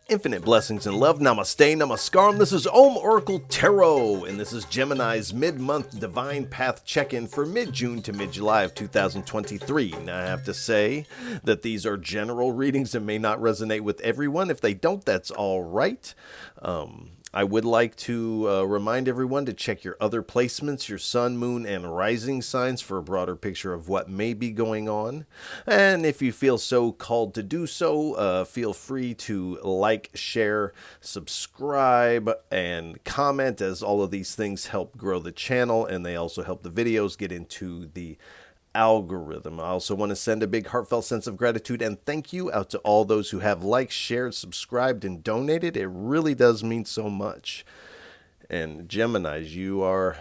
Infinite blessings and love. Namaste, namaskaram. This is Om Oracle Tarot, and this is Gemini's mid-month divine path check-in for mid-June to mid-July of 2023. Now, I have to say that these are general readings and may not resonate with everyone. If they don't, that's all right. I would like to remind everyone to check your other placements, your sun, moon, and rising signs for a broader picture of what may be going on. And if you feel so called to do so, feel free to like, share, subscribe, and comment, as all of these things help grow the channel, and they also help the videos get into the algorithm. I also want to send a big heartfelt sense of gratitude and thank you out to all those who have liked, shared, subscribed, and donated. It really does mean so much. And Geminis, you are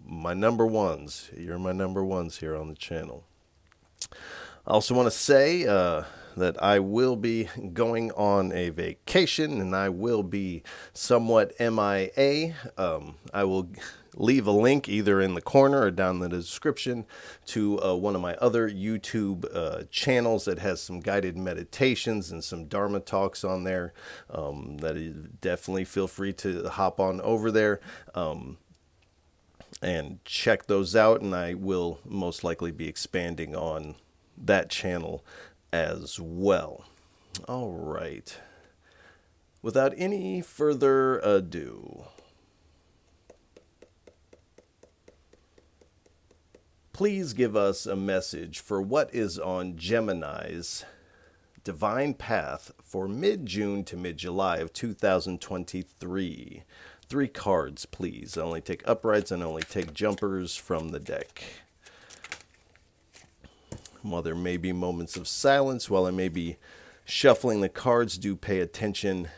my number ones. You're my number ones here on the channel. I also want to say that I will be going on a vacation and I will be somewhat MIA. I will leave a link either in the corner or down in the description to one of my other YouTube channels that has some guided meditations and some Dharma talks on there. Definitely feel free to hop on over there and check those out, and I will most likely be expanding on that channel as well. All right. Without any further ado, please give us a message for what is on Gemini's divine path for mid-June to mid-July of 2023. 3 cards, please. I only take uprights and I only take jumpers from the deck. While there may be moments of silence, while I may be shuffling the cards, do pay attention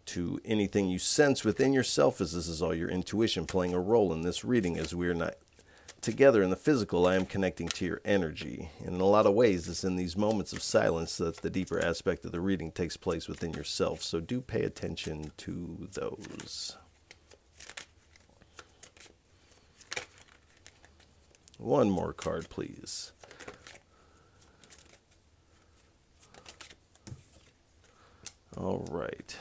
to anything you sense within yourself, as this is all your intuition playing a role in this reading. As we are not together in the physical, I am connecting to your energy. And in a lot of ways, it's in these moments of silence that the deeper aspect of the reading takes place within yourself. So do pay attention to those. One more card, please. All right.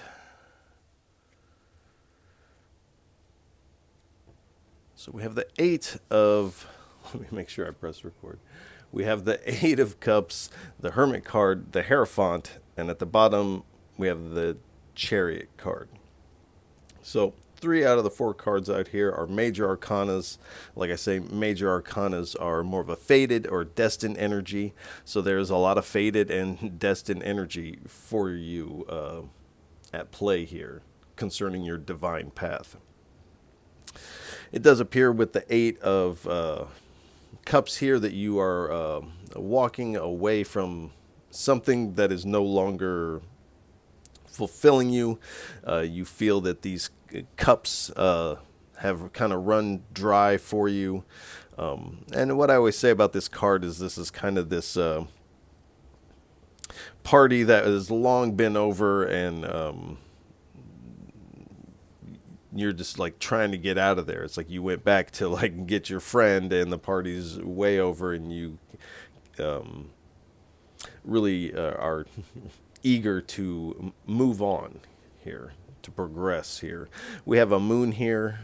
So we have the 8 of, let me make sure I press record. We have the 8 of Cups, the Hermit card, the Hierophant, and at the bottom we have the Chariot card. So 3 out of the 4 cards out here are major arcanas. Like I say, major arcanas are more of a fated or destined energy. So there's a lot of fated and destined energy for you at play here concerning your divine path. It does appear with the 8 of Cups here that you are walking away from something that is no longer fulfilling you. You feel that these cups have kind of run dry for you. And what I always say about this card is this is kind of this party that has long been over, and you're just like trying to get out of there. It's like you went back to like get your friend and the party's way over, and you really are eager to move on here, to progress here. We have a moon here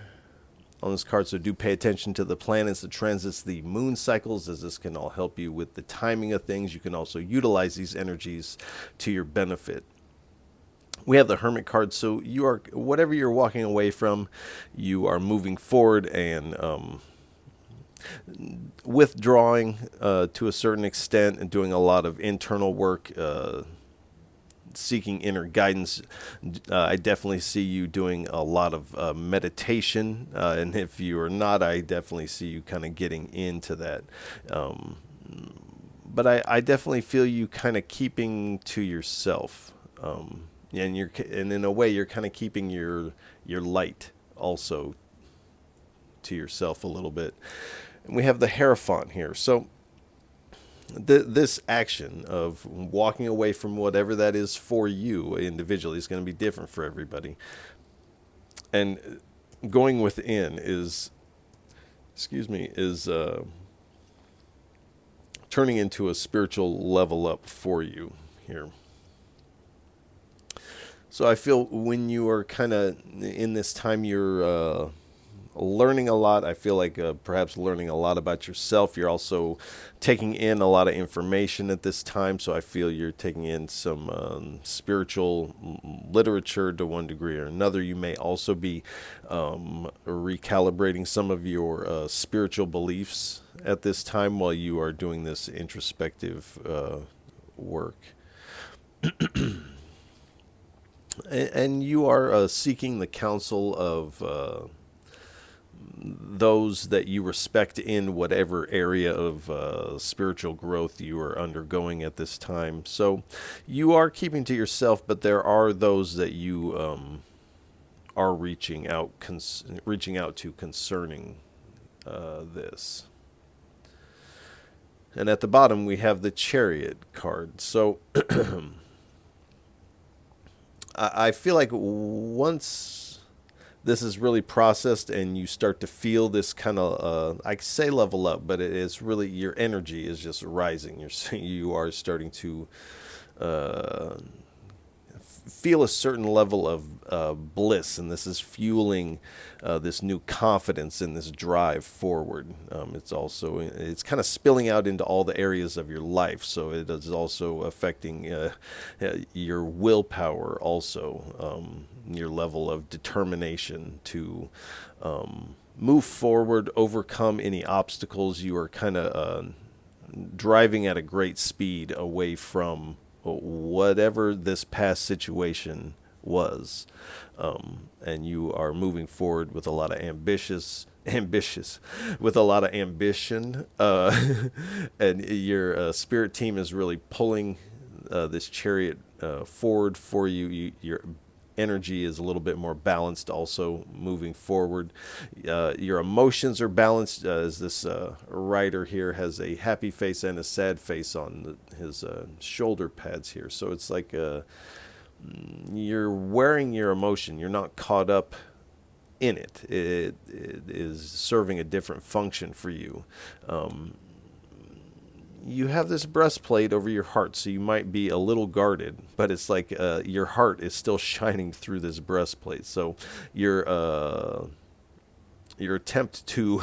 on this card, so do pay attention to the planets, the transits, the moon cycles, as this can all help you with the timing of things. You can also utilize these energies to your benefit. We have the Hermit card, so you are, whatever you're walking away from, you are moving forward and withdrawing to a certain extent and doing a lot of internal work, seeking inner guidance. I definitely see you doing a lot of meditation, and if you are not, I definitely see you kind of getting into that. But I definitely feel you kind of keeping to yourself. And in a way, you're kind of keeping your light also to yourself a little bit. And we have the Hierophant here. So this action of walking away from whatever that is for you individually is going to be different for everybody. And going within is turning into a spiritual level up for you here. So I feel when you are kind of in this time, you're learning a lot. I feel like perhaps learning a lot about yourself. You're also taking in a lot of information at this time. So I feel you're taking in some spiritual literature to one degree or another. You may also be recalibrating some of your spiritual beliefs at this time while you are doing this introspective work. And you are seeking the counsel of those that you respect in whatever area of spiritual growth you are undergoing at this time. So you are keeping to yourself, but there are those that you are reaching out to concerning this. And at the bottom, we have the Chariot card. So I feel like once this is really processed and you start to feel this kind of, I say level up, but it is really, your energy is just rising. You are starting to uh, feel a certain level of bliss, and this is fueling this new confidence and this drive forward. It's kind of spilling out into all the areas of your life, so it is also affecting your willpower, also your level of determination to move forward, overcome any obstacles. You are kind of driving at a great speed away from whatever this past situation was, and you are moving forward with a lot of ambitious with a lot of ambition, and your spirit team is really pulling this chariot forward for you. Your energy is a little bit more balanced, also moving forward. Your emotions are balanced, as this writer here has a happy face and a sad face on his shoulder pads here. So it's like you're wearing your emotion. You're not caught up in it. It is serving a different function for you. You have this breastplate over your heart, so you might be a little guarded, but it's like your heart is still shining through this breastplate. So your attempt to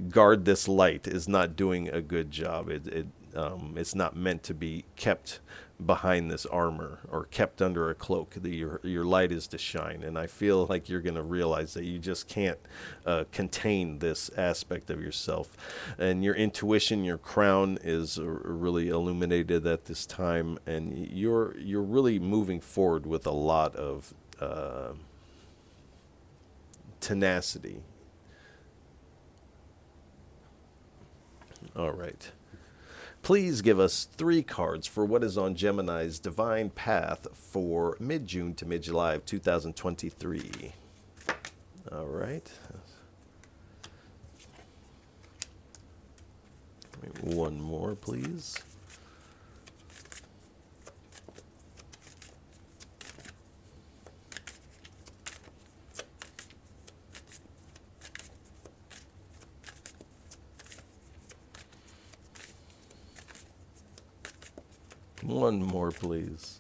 guard this light is not doing a good job. It's not meant to be kept behind this armor or kept under a cloak. Your light is to shine, and I feel like you're going to realize that you just can't contain this aspect of yourself. And your intuition, your crown, is really illuminated at this time, and you're really moving forward with a lot of tenacity. All right. Please give us 3 cards for what is on Gemini's divine path for mid-June to mid-July of 2023. All right. One more, please. One more, please.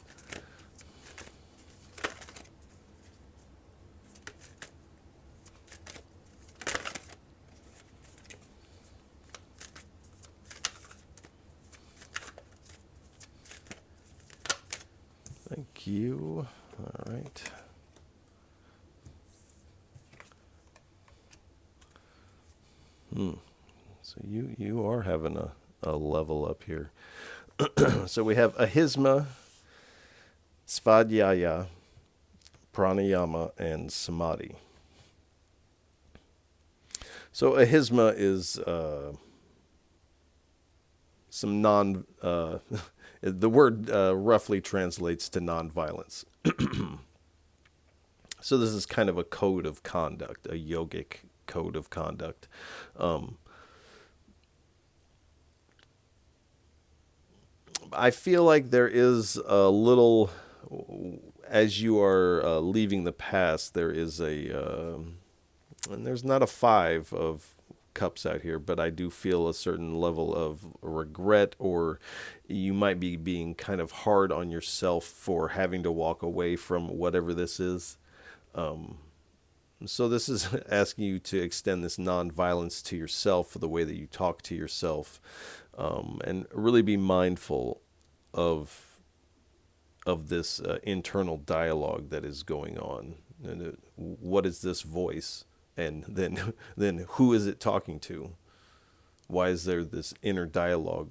Thank you. All right. So you are having a level up here. So we have Ahisma, Svadhyaya, Pranayama, and Samadhi. So Ahisma is some the word roughly translates to nonviolence. So this is kind of a code of conduct, a yogic code of conduct. I feel like there is a little, as you are leaving the past, there is and there's not a 5 of Cups out here, but I do feel a certain level of regret, or you might be being kind of hard on yourself for having to walk away from whatever this is. So this is asking you to extend this nonviolence to yourself for the way that you talk to yourself, and really be mindful of this internal dialogue that is going on. And what is this voice? And then who is it talking to? Why is there this inner dialogue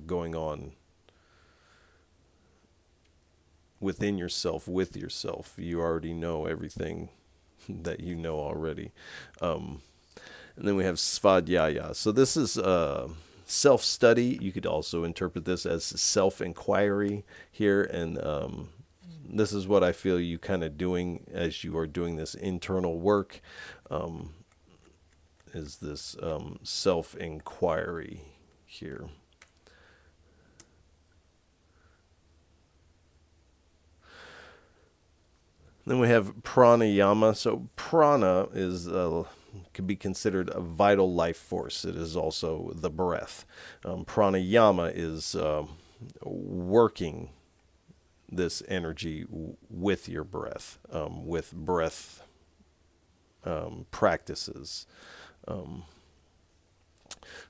going on within yourself, with yourself? You already know everything that you know already. And then we have svadhyaya. So this is self-study. You could also interpret this as self-inquiry here. And this is what I feel you kind of doing as you are doing this internal work, is this self-inquiry here. Then we have pranayama. So prana is could be considered a vital life force. It is also the breath. Pranayama is working this energy with your breath, with breath practices.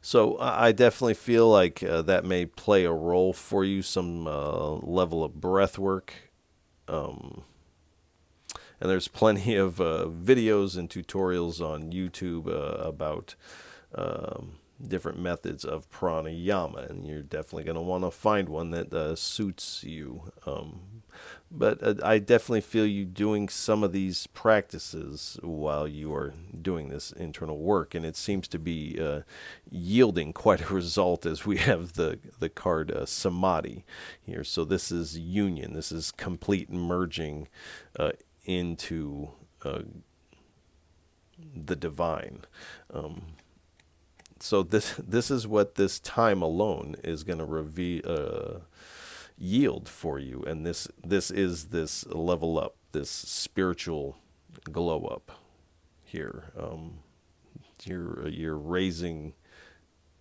So I definitely feel like that may play a role for you, some level of breath work. And there's plenty of videos and tutorials on YouTube about different methods of pranayama, and you're definitely going to want to find one that suits you. But I definitely feel you doing some of these practices while you are doing this internal work, and it seems to be yielding quite a result, as we have the card samadhi here. So this is union. This is complete merging into the divine. So this is what this time alone is going to yield for you, and this is this level up, this spiritual glow up here. You're raising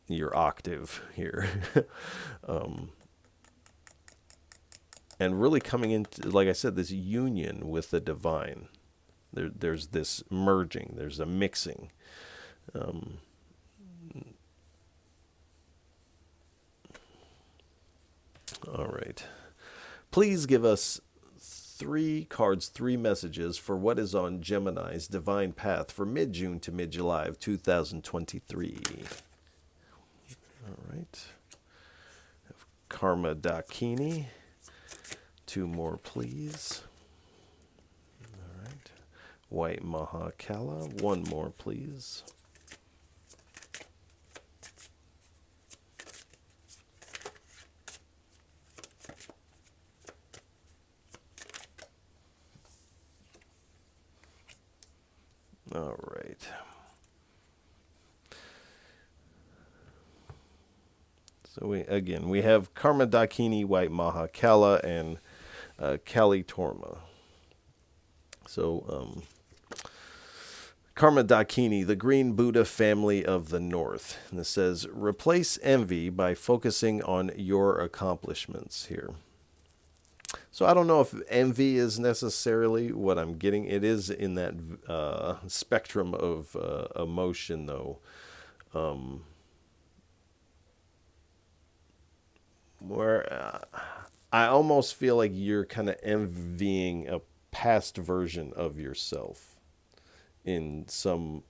your octave here. And really coming into, like I said, this union with the divine. There's this merging. There's a mixing. All right. Please give us 3 cards, 3 messages for what is on Gemini's divine path for mid-June to mid-July of 2023. All right. Karma Dakini. 2 more, please. All right. White Mahakala. 1 more, please. All right. So we have Karma Dakini, White Mahakala, and Kali Torma. So Karma Dakini, the Green Buddha family of the North. And it says, replace envy by focusing on your accomplishments here. So I don't know if envy is necessarily what I'm getting. It is in that spectrum of emotion, though. Where I almost feel like you're kind of envying a past version of yourself in some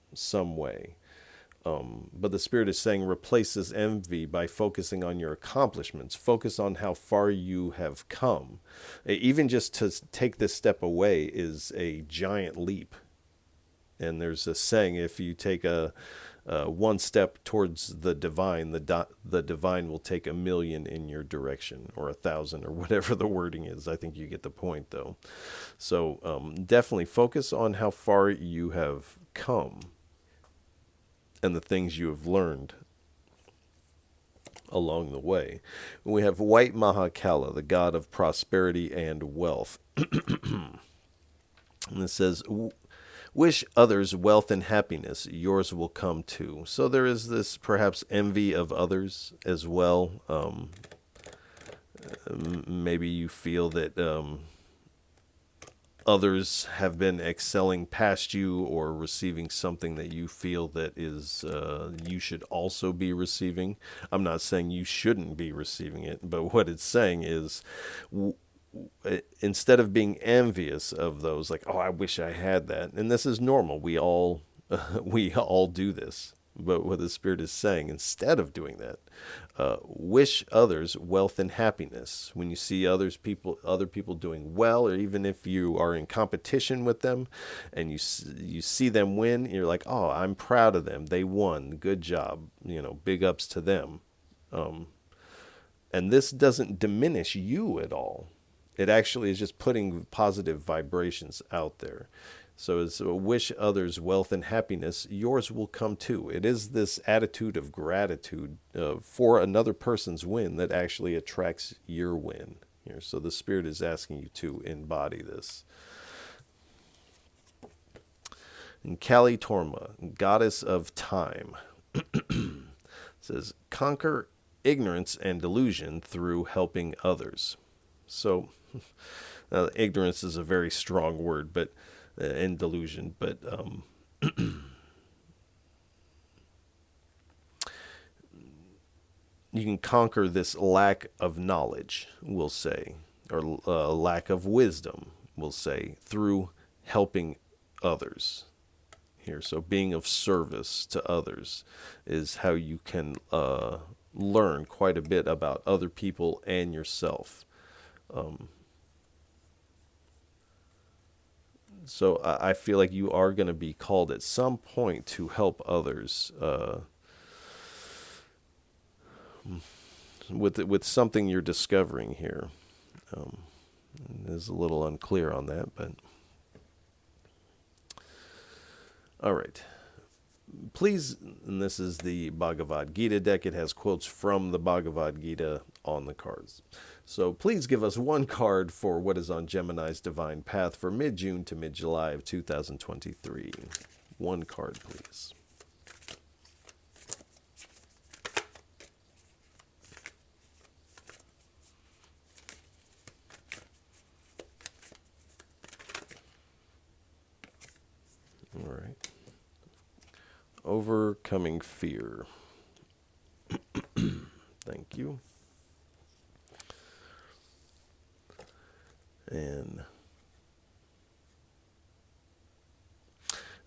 way. But the Spirit is saying replace this envy by focusing on your accomplishments. Focus on how far you have come. Even just to take this step away is a giant leap. And there's a saying, if you take a 1 step towards the divine, the divine will take 1,000,000 in your direction, or 1,000, or whatever the wording is. I think you get the point, though. So definitely focus on how far you have come and the things you have learned along the way. We have White Mahakala, the god of prosperity and wealth. And it says, Wish others wealth and happiness, yours will come too. So there is this perhaps envy of others as well. Maybe you feel that others have been excelling past you or receiving something that you feel that is you should also be receiving. I'm not saying you shouldn't be receiving it, but what it's saying is instead of being envious of those, like, oh, I wish I had that. And this is normal. We all we all do this. But what the Spirit is saying, instead of doing that, wish others wealth and happiness. When you see other people doing well, or even if you are in competition with them, and you see them win, you're like, oh, I'm proud of them. They won. Good job. Big ups to them. And this doesn't diminish you at all. It actually is just putting positive vibrations out there. So it's wish others wealth and happiness, yours will come too. It is this attitude of gratitude for another person's win that actually attracts your win here. So the Spirit is asking you to embody this. And Kali Torma, goddess of time, says, conquer ignorance and delusion through helping others. So ignorance is a very strong word, but and delusion, but you can conquer this lack of knowledge, we'll say, or lack of wisdom, we'll say, through helping others here. So being of service to others is how you can learn quite a bit about other people and yourself. So I feel like you are going to be called at some point to help others with something you're discovering here. It's a little unclear on that, but all right. Please, and this is the Bhagavad Gita deck. It has quotes from the Bhagavad Gita on the cards. So please give us one card for what is on Gemini's Divine Path for mid-June to mid-July of 2023. One card, please. All right. Overcoming fear. Thank you. And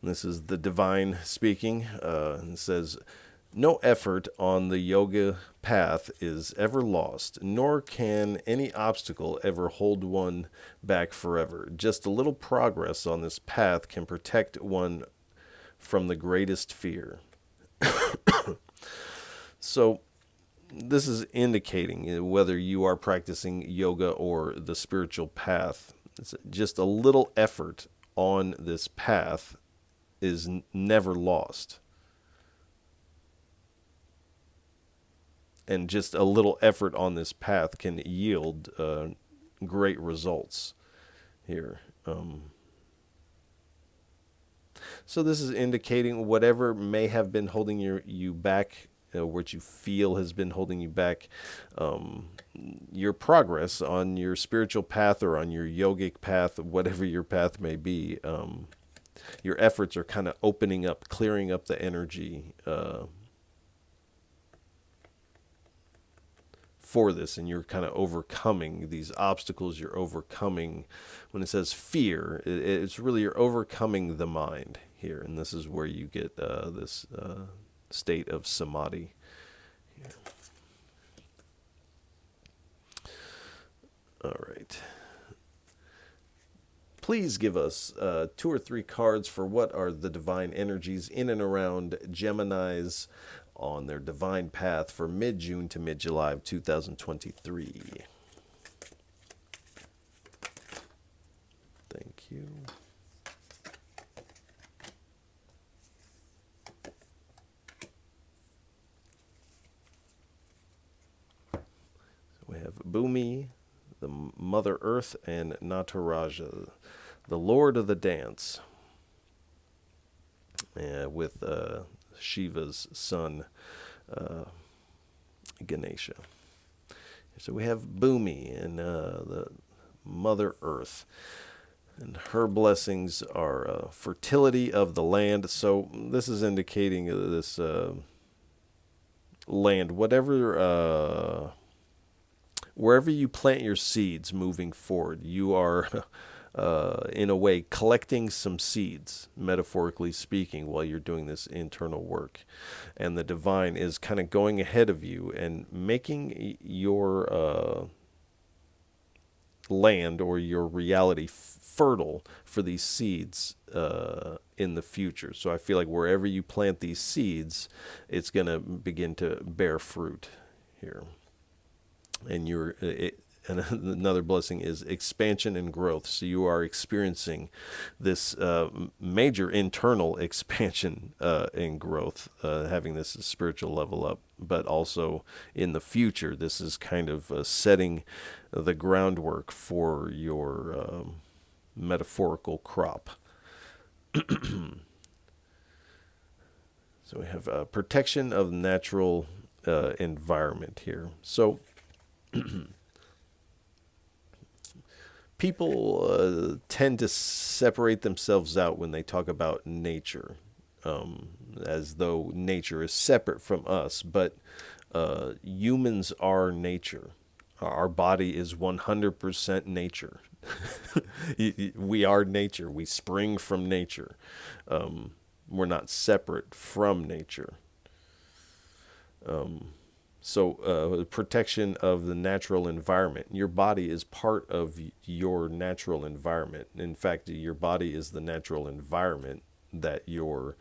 this is the divine speaking. It says, no effort on the yoga path is ever lost, nor can any obstacle ever hold one back forever. Just a little progress on this path can protect one from the greatest fear. So this is indicating whether you are practicing yoga or the spiritual path. It's just a little effort on this path is never lost. And just a little effort on this path can yield great results here. So this is indicating whatever may have been holding you back, what you feel has been holding you back, your progress on your spiritual path or on your yogic path, whatever your path may be, your efforts are kind of opening up, clearing up the energy for this, and you're kind of overcoming these obstacles. You're overcoming, when it says fear, it's really you're overcoming the mind here, and this is where you get this state of samadhi here. All right. Please give us 2 or 3 cards for what are the divine energies in and around Geminis on their divine path for mid-June to mid-July of 2023. Thank you. We have Bhumi, the Mother Earth, and Nataraja, the Lord of the Dance. with Shiva's son, Ganesha. So we have Bhumi and the Mother Earth. And her blessings are fertility of the land. So this is indicating this land, wherever you plant your seeds moving forward, you are, in a way, collecting some seeds, metaphorically speaking, while you're doing this internal work. And the divine is kind of going ahead of you and making your land or your reality fertile for these seeds in the future. So I feel like wherever you plant these seeds, it's going to begin to bear fruit here. And and another blessing is expansion and growth. So you are experiencing this major internal expansion and growth, having this spiritual level up. But also in the future, this is kind of setting the groundwork for your metaphorical crop. So we have protection of natural environment here. So people tend to separate themselves out when they talk about nature, as though nature is separate from us. But humans are nature. Our body is 100% nature. We are nature. We spring from nature. We're not separate from nature. So protection of the natural environment. Your body is part of your natural environment. In fact, your body is the natural environment that your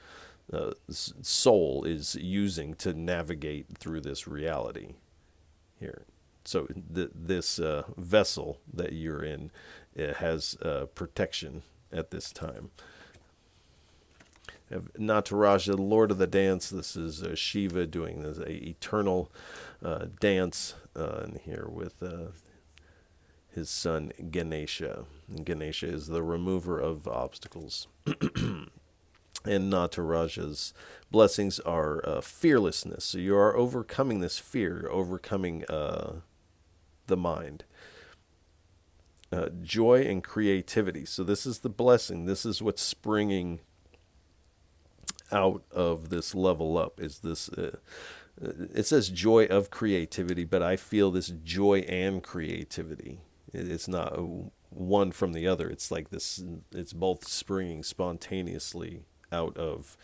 soul is using to navigate through this reality here. So this vessel that you're in has protection at this time. Have Nataraja, the Lord of the Dance. This is Shiva doing this eternal dance in here with his son Ganesha. And Ganesha is the remover of obstacles. And Nataraja's blessings are fearlessness. So you are overcoming this fear, overcoming the mind. Joy and creativity. So this is the blessing. This is what's springing out of this level up, is this it says joy of creativity, but I feel this joy and creativity. It's not one from the other. It's like this, it's both springing spontaneously out of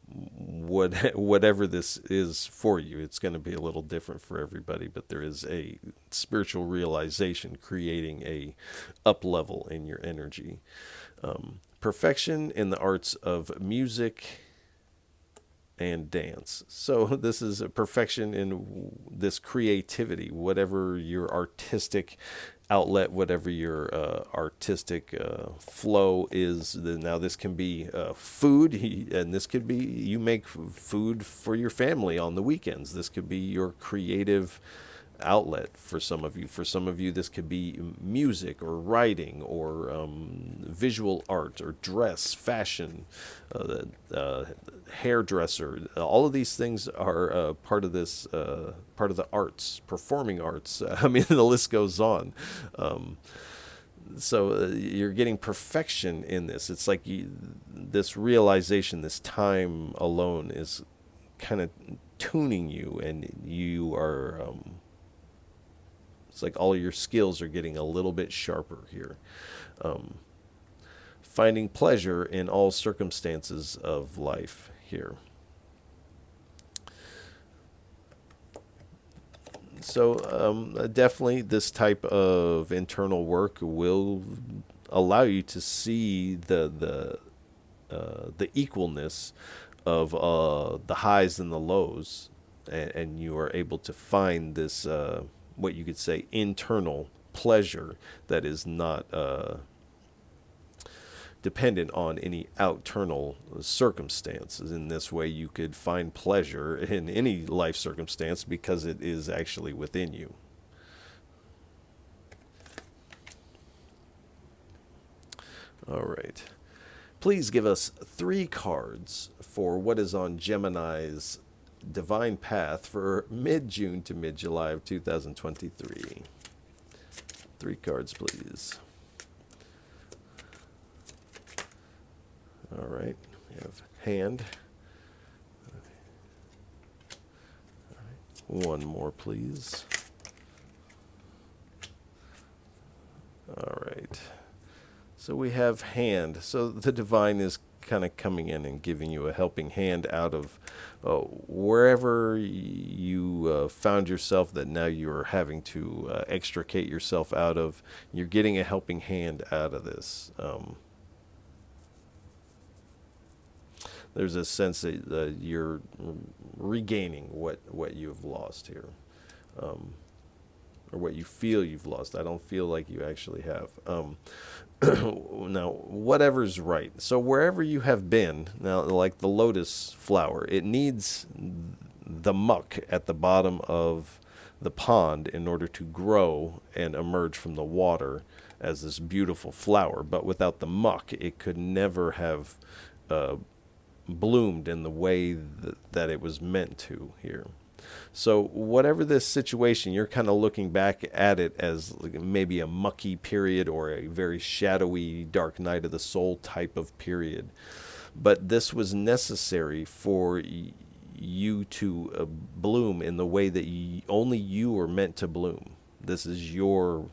whatever this is for you. It's going to be a little different for everybody, but there is a spiritual realization creating a up level in your energy. Perfection in the arts of music and dance. So this is a perfection in this creativity, whatever your artistic outlet, whatever your artistic flow is. Now this can be food, and this could be you make food for your family on the weekends. This could be your creative outlet for some of you. For some of you, this could be music or writing or visual art or dress, fashion, hairdresser. All of these things are part of this, part of the arts, performing arts. I mean, the list goes on. So you're getting perfection in this. It's like this realization, this time alone is kind of tuning you, and you are... it's like all your skills are getting a little bit sharper here. Finding pleasure in all circumstances of life here. So definitely this type of internal work will allow you to see the equalness of the highs and the lows, and you are able to find this what you could say internal pleasure that is not dependent on any external circumstances. In this way, you could find pleasure in any life circumstance because it is actually within you. All right. Please give us 3 cards for what is on Gemini's divine path for mid-June to mid-July of 2023. 3 cards, please. All right. We have hand. All right. 1 more, please. All right. So we have hand. So the divine is kind of coming in and giving you a helping hand out of wherever you found yourself that now you're having to extricate yourself out of. You're getting a helping hand out of this. There's a sense that you're regaining what you've lost here. Or what you feel you've lost. I don't feel like you actually have. Now, whatever's right. So wherever you have been, now like the lotus flower, it needs the muck at the bottom of the pond in order to grow and emerge from the water as this beautiful flower. But without the muck, it could never have bloomed in the way that it was meant to here. So whatever this situation, you're kind of looking back at it as like maybe a mucky period or a very shadowy, dark night of the soul type of period. But this was necessary for you to bloom in the way that only you are meant to bloom. This is your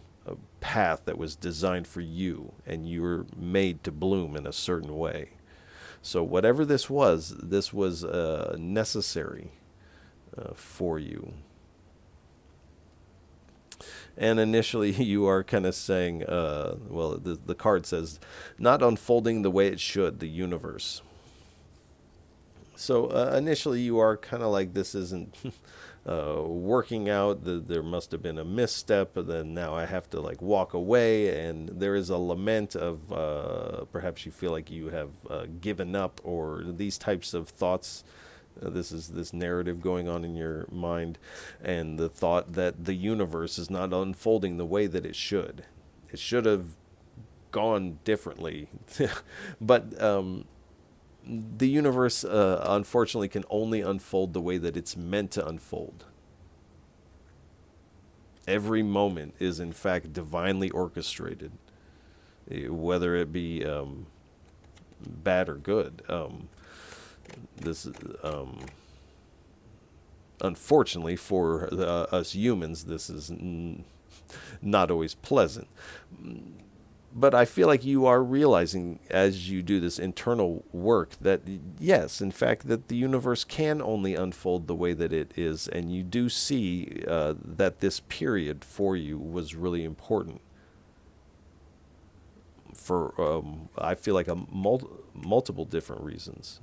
path that was designed for you, and you're made to bloom in a certain way. So whatever this was necessary for you. And initially you are kind of saying, well, the card says, not unfolding the way it should, the universe. So initially you are kind of like, this isn't working out. There must have been a misstep, and then now I have to like walk away, and there is a lament of perhaps you feel like you have given up, or these types of thoughts. This is this narrative going on in your mind, and the thought that the universe is not unfolding the way that it should. It should have gone differently. But the universe, unfortunately, can only unfold the way that it's meant to unfold. Every moment is, in fact, divinely orchestrated, whether it be bad or good. This unfortunately for us humans, this is not always pleasant. But I feel like you are realizing as you do this internal work that yes, in fact, that the universe can only unfold the way that it is, and you do see that this period for you was really important for I feel like multiple different reasons.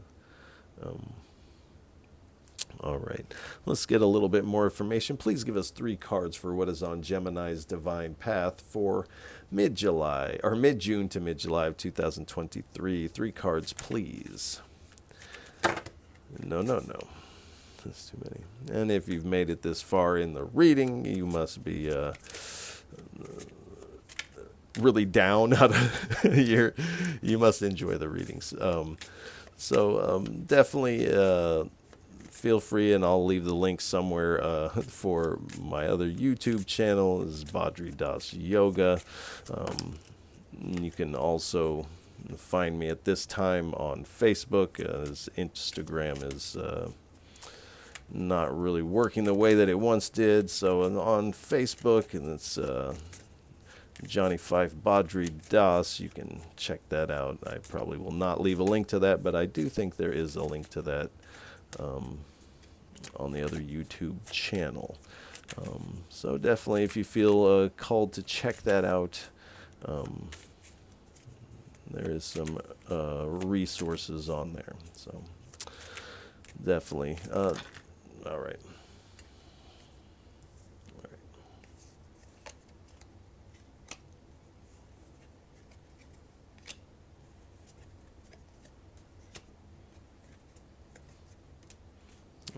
All right, let's get a little bit more information. Please give us 3 cards for what is on Gemini's divine path for mid-July, or mid-June to mid-July of 2023. 3 cards, please. No. That's too many. And if you've made it this far in the reading, you must be really down out of you must enjoy the readings. So definitely feel free, and I'll leave the link somewhere for my other YouTube channel. This is Badri Das Yoga. You can also find me at this time on Facebook, as Instagram is not really working the way that it once did. So on Facebook, and it's Johnny Fife Badri Das. You can check that out. I probably will not leave a link to that, but I do think there is a link to that on the other YouTube channel. So definitely, if you feel called to check that out, there is some resources on there. So definitely. All right.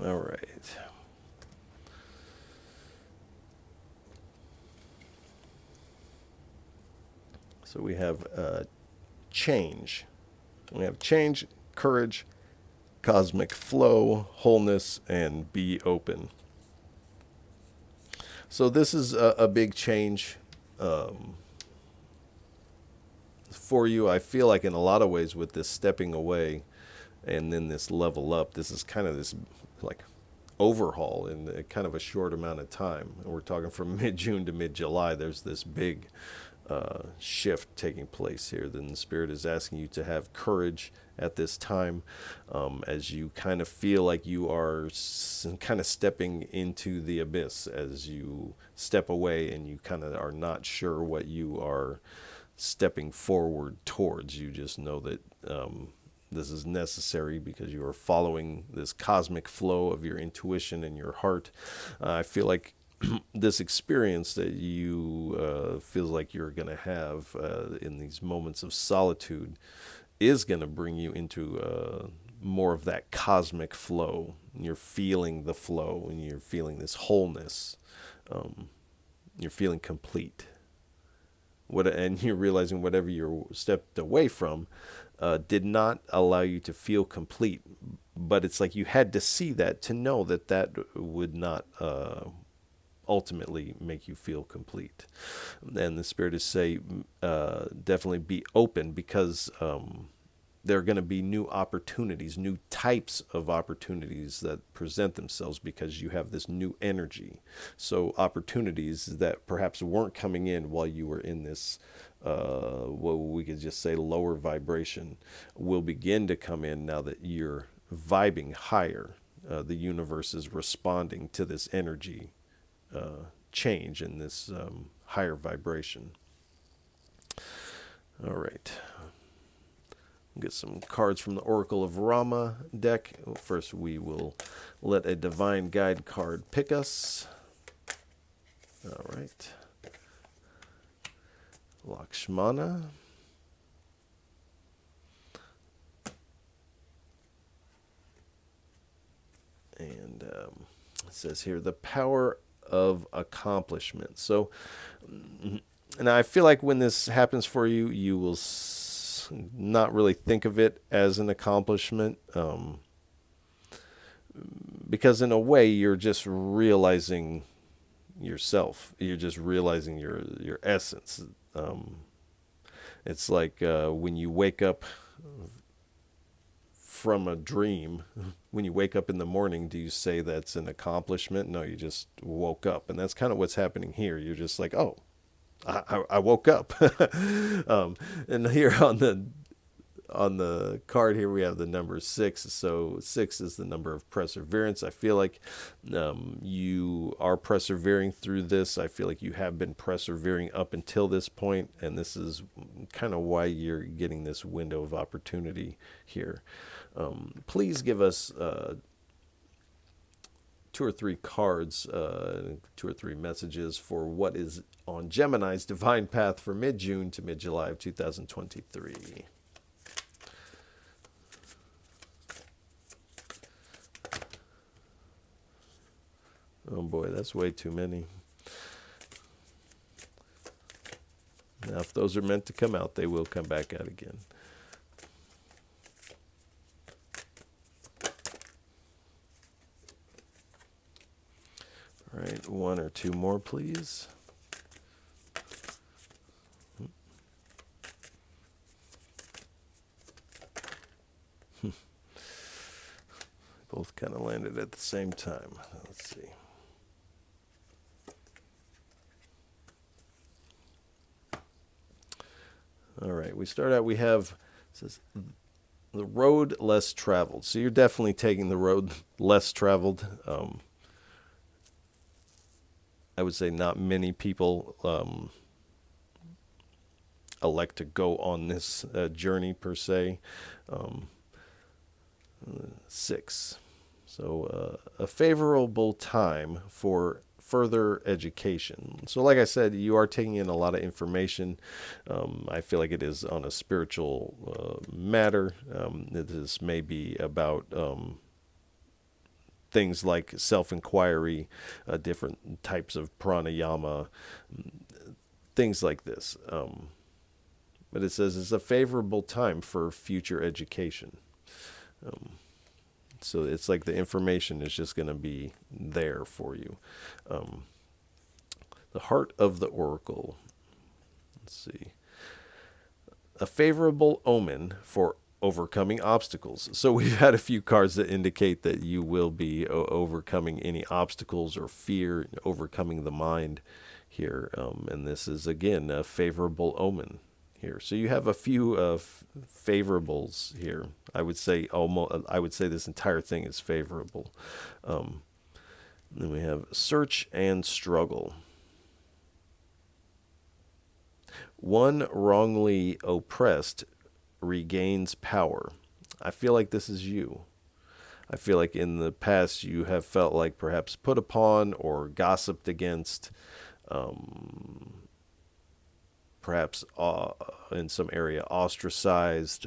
All right. So we have change. We have change, courage, cosmic flow, wholeness, and be open. So this is a big change for you. I feel like in a lot of ways with this stepping away and then this level up, this is kind of this like overhaul in kind of a short amount of time. And we're talking from mid-June to mid-July. There's this big shift taking place here. Then the Spirit is asking you to have courage at this time, as you kind of feel like you are kind of stepping into the abyss, as you step away and you kind of are not sure what you are stepping forward towards. You just know that this is necessary because you are following this cosmic flow of your intuition and your heart. I feel like this experience that you feels like you're going to have in these moments of solitude is going to bring you into more of that cosmic flow. You're feeling the flow and you're feeling this wholeness. You're feeling complete. And you're realizing whatever you stepped away from did not allow you to feel complete. But it's like you had to see that to know that that would not ultimately make you feel complete. And the Spirit is saying, definitely be open, because there are going to be new opportunities, new types of opportunities that present themselves because you have this new energy. So opportunities that perhaps weren't coming in while you were in this, what we could just say lower vibration, will begin to come in now that you're vibing higher. The universe is responding to this energy change in this higher vibration. All right. Get some cards from the Oracle of Rama deck. First, we will let a divine guide card pick us. All right. Lakshmana. And it says here, the power of accomplishment. So, and I feel like when this happens for you, you will not really think of it as an accomplishment, because in a way you're just realizing yourself. You're just realizing your essence. It's like when you wake up from a dream, when you wake up in the morning, do you say that's an accomplishment? No, you just woke up. And that's kind of what's happening here. You're just like, oh, I woke up. And here on the card here we have the number 6. So 6 is the number of perseverance. I feel like you are persevering through this. I feel like you have been persevering up until this point, and this is kind of why you're getting this window of opportunity here. Please give us 2 or 3 cards, 2 or 3 messages for what is on Gemini's divine path for mid-June to mid-July of 2023. Oh boy, that's way too many. Now, if those are meant to come out, they will come back out again. All right, 1 or 2 more, please. Both kind of landed at the same time. Let's see. All right, we start out, we have, it says, the road less traveled. So you're definitely taking the road less traveled. I would say not many people elect to go on this journey per se. 6. So a favorable time for further education. So like I said, you are taking in a lot of information. I feel like it is on a spiritual matter. This may be about things like self-inquiry, different types of pranayama, things like this. But it says it's a favorable time for future education. So it's like the information is just going to be there for you. The heart of the oracle. Let's see. A favorable omen for overcoming obstacles. So we've had a few cards that indicate that you will be overcoming any obstacles or fear, overcoming the mind here. And this is, again, a favorable omen here. So you have a few favorables here. I would say this entire thing is favorable. Then we have search and struggle. One wrongly oppressed regains power. I feel like this is you. I feel like in the past you have felt like perhaps put upon or gossiped against, perhaps in some area ostracized,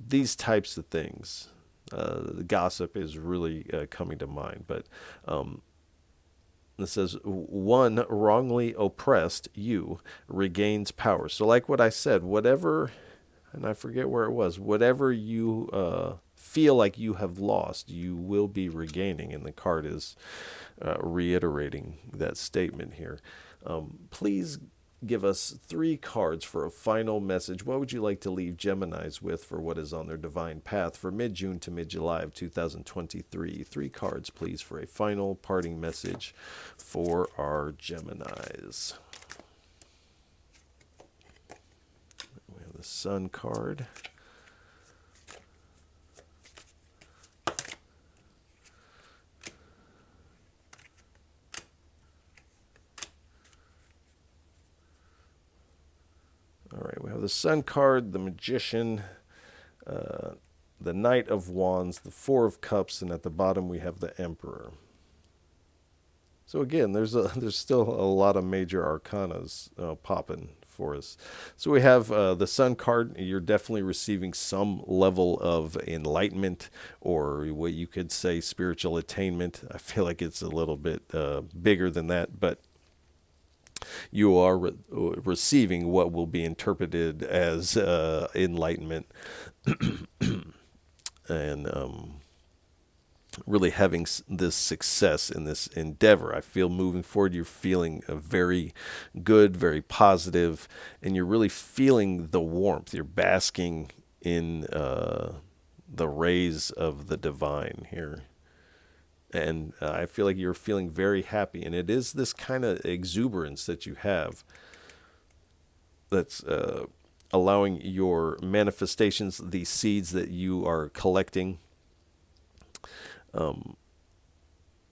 these types of things. The gossip is really coming to mind, but it says, one wrongly oppressed you regains power. So like what I said, whatever, and I forget where it was, whatever you feel like you have lost, you will be regaining. And the card is reiterating that statement here. Please give us 3 cards for a final message. What would you like to leave Geminis with for what is on their divine path for mid-June to mid-July of 2023? 3 cards, please, for a final parting message for our Geminis. We have the Sun card. All right, we have the Sun card, the Magician, the Knight of Wands, the Four of Cups, and at the bottom we have the Emperor. So again, there's still a lot of major arcanas popping for us. So we have the Sun card. You're definitely receiving some level of enlightenment, or what you could say spiritual attainment. I feel like it's a little bit bigger than that, but you are receiving what will be interpreted as enlightenment and really having this success in this endeavor. I feel moving forward, you're feeling very good, very positive, and you're really feeling the warmth. You're basking in the rays of the divine here. And I feel like you're feeling very happy. And it is this kind of exuberance that you have that's allowing your manifestations, these seeds that you are collecting,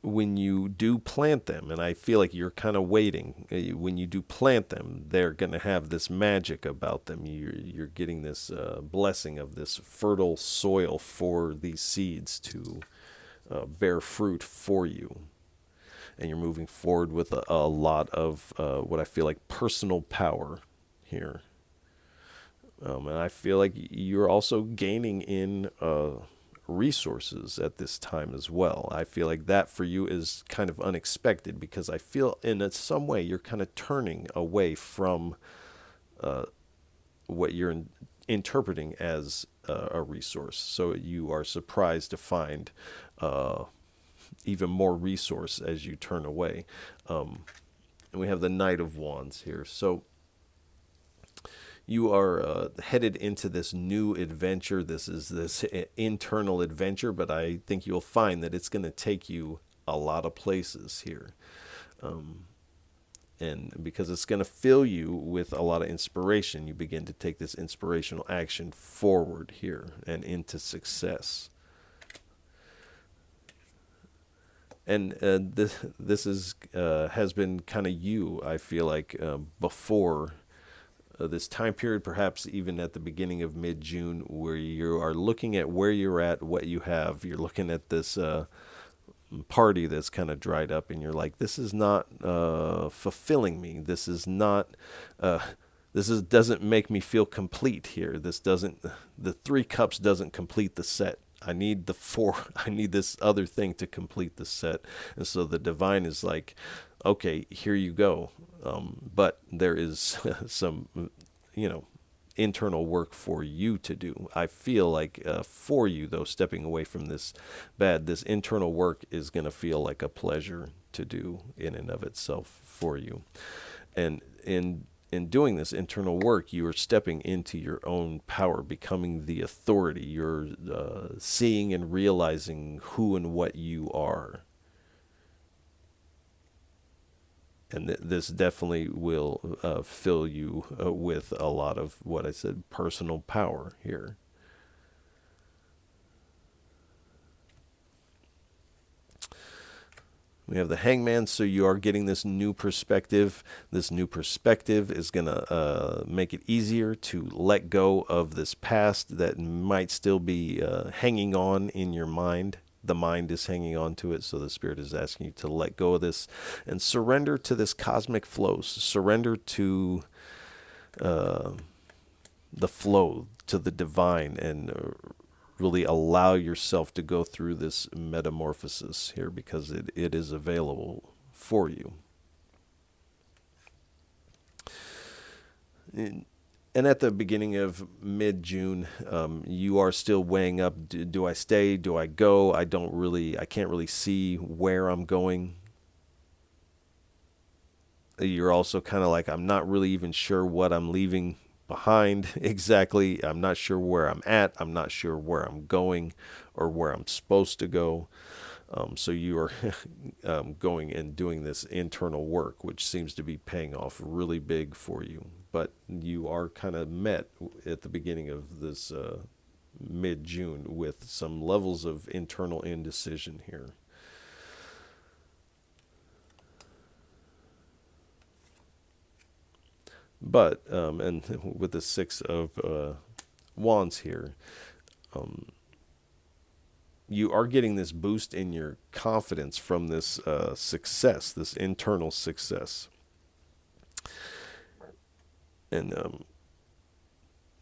when you do plant them, and I feel like you're kind of waiting, when you do plant them, they're going to have this magic about them. You're getting this blessing of this fertile soil for these seeds to bear fruit for you. And you're moving forward with a lot of what I feel like personal power here. And I feel like you're also gaining in resources at this time as well. I feel like that for you is kind of unexpected, because I feel in some way you're kind of turning away from what you're interpreting as a resource. So you are surprised to find even more resource as you turn away. And we have the Knight of Wands here. So you are headed into this new adventure. This is this internal adventure, but I think you'll find that it's going to take you a lot of places here. And because it's going to fill you with a lot of inspiration, you begin to take this inspirational action forward here and into success. And this is has been kind of you, I feel like, before this time period, perhaps even at the beginning of mid-June, where you are looking at where you're at, what you have. You're looking at this party that's kind of dried up, and you're like, this is not fulfilling me. This is not. Doesn't make me feel complete here. The 3 cups doesn't complete the set. I need the 4. I need this other thing to complete the set. And so the divine is like, okay, here you go. But there is some, internal work for you to do. I feel like for you, though, stepping away from this internal work is going to feel like a pleasure to do in and of itself for you. And in doing this internal work, you are stepping into your own power, becoming the authority. You're seeing and realizing who and what you are. And this definitely will fill you with a lot of what I said, personal power here. We have the Hangman, so you are getting this new perspective. This new perspective is going to make it easier to let go of this past that might still be hanging on in your mind. The mind is hanging on to it, so the Spirit is asking you to let go of this and surrender to this cosmic flow. Surrender to the flow, to the divine, and really allow yourself to go through this metamorphosis here, because it is available for you. And at the beginning of mid-June, you are still weighing up, do I stay, do I go? I can't really see where I'm going. You're also kind of like, I'm not really even sure what I'm leaving behind exactly. I'm not sure where I'm at. I'm not sure where I'm going or where I'm supposed to go. So you are going and doing this internal work, which seems to be paying off really big for you. But you are kind of met at the beginning of this mid-June with some levels of internal indecision here. But, and with the Six of Wands here, you are getting this boost in your confidence from this success, this internal success. And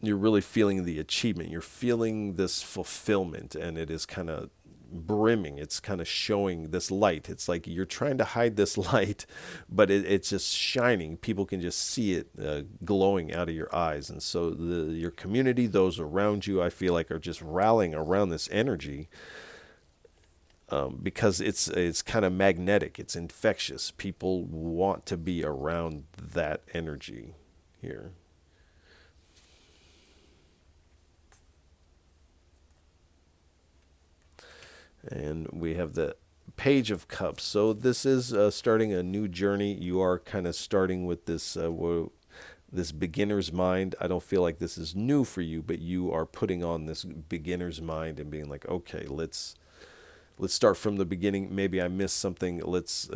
you're really feeling the achievement. You're feeling this fulfillment, and it is kind of brimming. It's kind of showing this light. It's like you're trying to hide this light, but it's just shining. People can just see it glowing out of your eyes. And so your community, those around you, I feel like are just rallying around this energy. Because it's kind of magnetic. It's infectious. People want to be around that energy here. And we have the Page of Cups. So this is starting a new journey. You are kind of starting with this this beginner's mind. I don't feel like this is new for you, but you are putting on this beginner's mind and being like, okay, let's start from the beginning. Maybe I missed something. Let's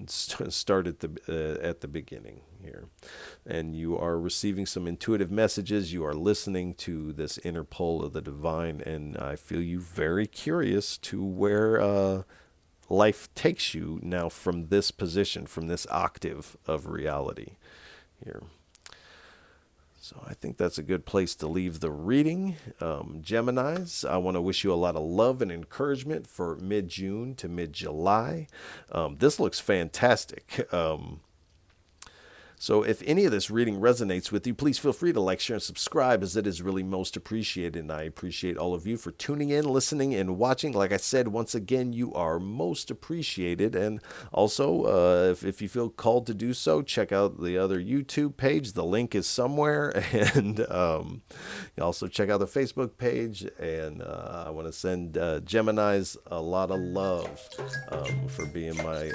start at the beginning here. And you are receiving some intuitive messages. You are listening to this inner pull of the divine, and I feel you very curious to where life takes you now from this position, from this octave of reality here. So I think that's a good place to leave the reading. Geminis, I want to wish you a lot of love and encouragement for mid-June to mid-July. This looks fantastic. So if any of this reading resonates with you, please feel free to like, share, and subscribe, as it is really most appreciated. And I appreciate all of you for tuning in, listening, and watching. Like I said, once again, you are most appreciated. And also, if you feel called to do so, check out the other YouTube page. The link is somewhere. And also check out the Facebook page. And I want to send Geminis a lot of love for being my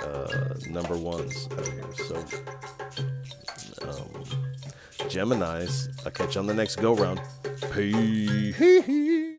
number ones out here. So Geminis, I'll catch you on the next go round. Peace.